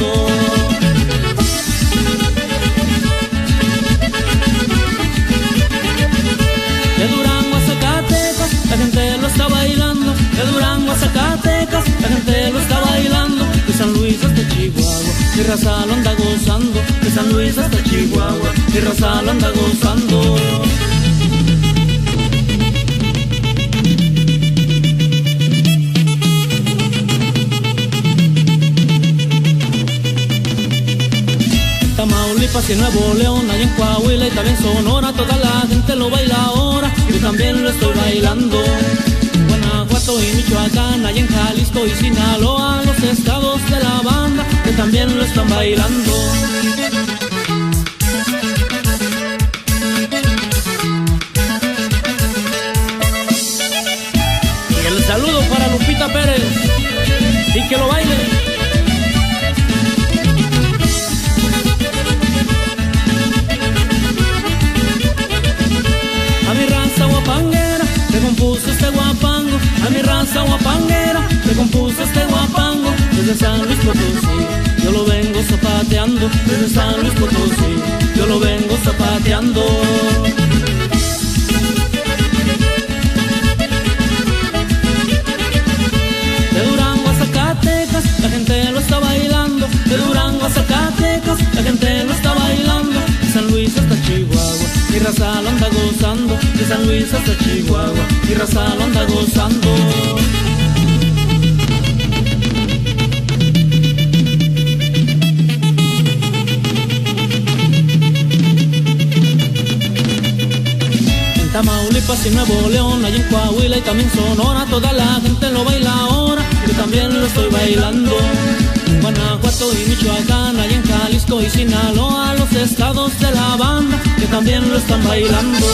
bailando. De Durango a Zacatecas la gente lo está bailando. De Durango a Zacatecas la gente lo está bailando. De San Luis hasta Chihuahua mi raza lo anda gozando. De San Luis hasta Chihuahua mi raza lo anda gozando. Tamaulipas y Nuevo León, allá en Coahuila y también Sonora, toda la gente lo baila ahora, yo también lo estoy bailando. Guanajuato y Michoacán, allá en Jalisco y Sinaloa, los estados de la banda que también lo están bailando. Y el saludo para Lupita Pérez, y que lo baile. Le compuso este guapango, a mi raza guapanguera, le compuso este guapango, desde San Luis Potosí, yo lo vengo zapateando, desde San Luis Potosí, yo lo vengo zapateando. De Durango a Zacatecas, la gente lo está bailando, de Durango a Zacatecas, la gente lo está bailando, de San Luis hasta Chihuahua mi raza lo anda gozando, de San Luis hasta Chihuahua mi raza lo anda gozando. En Tamaulipas y Nuevo León, allá en Coahuila y también Sonora, toda la gente lo baila ahora, yo también lo estoy bailando. Guanajuato y Michoacán, allá en Jalisco y Sinaloa, los estados de la banda que también lo están bailando.